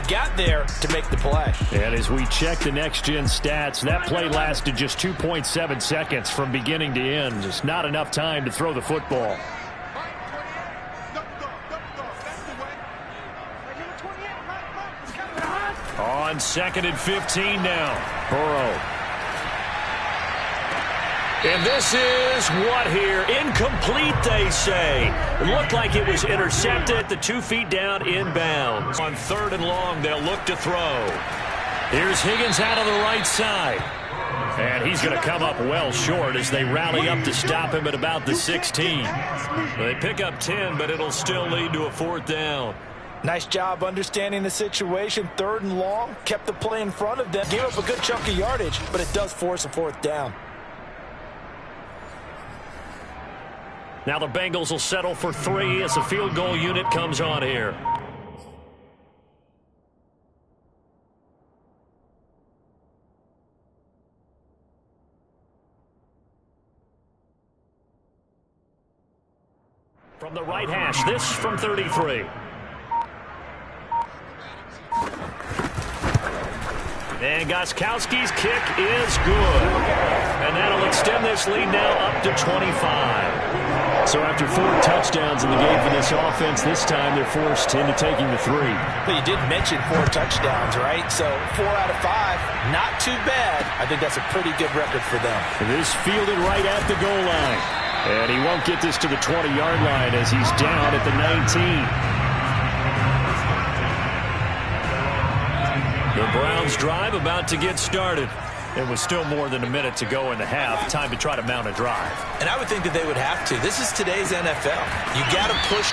and got there to make the play. And as we check the next-gen stats, that play lasted just 2.7 seconds from beginning to end. Just not enough time to throw the football. On 2nd and 15 now. Burrow. And this is what here? Incomplete, they say. It looked like it was intercepted at the 2 feet down inbounds. On 3rd and long, they'll look to throw. Here's Higgins out on the right side. And he's going to come up well short as they rally up to stop him at about the 16. They pick up 10, but it'll still lead to a 4th down. Nice job understanding the situation. 3rd and long, kept the play in front of them. Gave up a good chunk of yardage, but it does force a 4th down. Now the Bengals will settle for 3 as the field goal unit comes on here. From the right hash, this from 33. And Gostkowski's kick is good. And that'll extend this lead now up to 25. So after 4 touchdowns in the game for this offense, this time they're forced into taking the 3. But you did mention 4 touchdowns, right? So 4 out of 5, not too bad. I think that's a pretty good record for them. This fielded right at the goal line. And he won't get this to the 20-yard line as he's down at the 19. The Browns drive about to get started. It was still more than a minute to go in the half. Time to try to mount a drive. And I would think that they would have to. This is today's NFL. You got to push.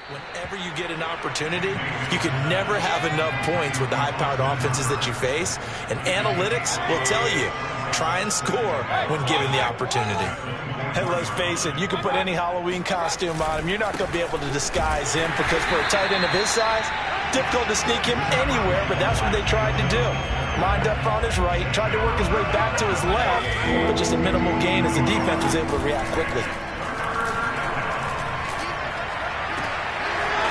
Whenever you get an opportunity, you can never have enough points with the high-powered offenses that you face. And analytics will tell you, try and score when given the opportunity. And let's face it, you can put any Halloween costume on him. You're not going to be able to disguise him because for a tight end of his size, difficult to sneak him anywhere, but that's what they tried to do. Lined up on his right, tried to work his way back to his left, but just a minimal gain as the defense was able to react quickly.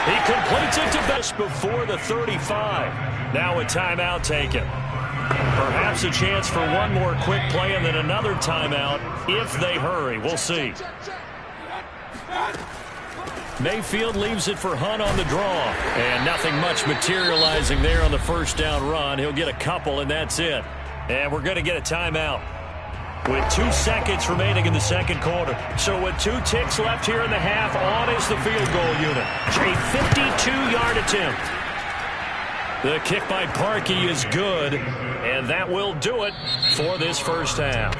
He completes it to Best before the 35. Now a timeout taken. Perhaps a chance for one more quick play and then another timeout if they hurry. We'll see. Mayfield leaves it for Hunt on the draw. And nothing much materializing there on the first down run. He'll get a couple, and that's it. And we're going to get a timeout with 2 seconds remaining in the second quarter. So with 2 ticks left here in the half, on is the field goal unit. A 52-yard attempt. The kick by Parkey is good, and that will do it for this first half.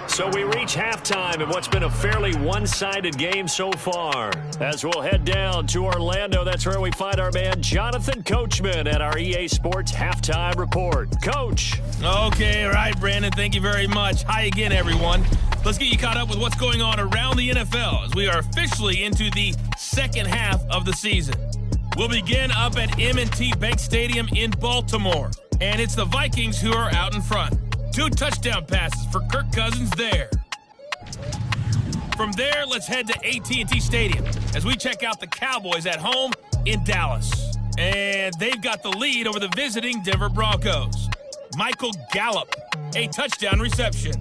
So we reach halftime in what's been a fairly one-sided game so far. As we'll head down to Orlando, that's where we find our man Jonathan Coachman at our EA Sports Halftime Report. Coach. Okay, all right, Brandon, thank you very much. Hi again, everyone. Let's get you caught up with what's going on around the NFL as we are officially into the second half of the season. We'll begin up at M&T Bank Stadium in Baltimore, and it's the Vikings who are out in front. 2 touchdown passes for Kirk Cousins there. From there, let's head to AT&T Stadium as we check out the Cowboys at home in Dallas. And they've got the lead over the visiting Denver Broncos. Michael Gallup, a touchdown reception.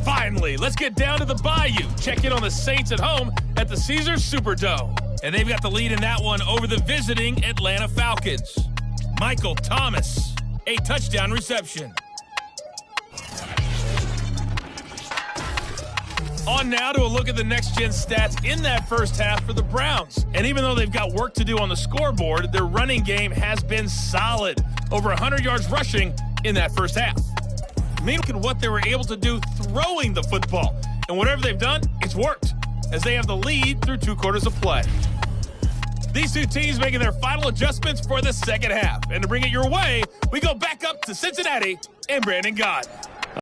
Finally, let's get down to the Bayou. Check in on the Saints at home at the Caesars Superdome. And they've got the lead in that one over the visiting Atlanta Falcons. Michael Thomas, a touchdown reception. On now to a look at the next-gen stats in that first half for the Browns. And even though they've got work to do on the scoreboard, their running game has been solid. Over 100 yards rushing in that first half. Look at what they were able to do throwing the football. And whatever they've done, it's worked, as they have the lead through 2 quarters of play. These 2 teams making their final adjustments for the second half. And to bring it your way, we go back up to Cincinnati and Brandon Gott.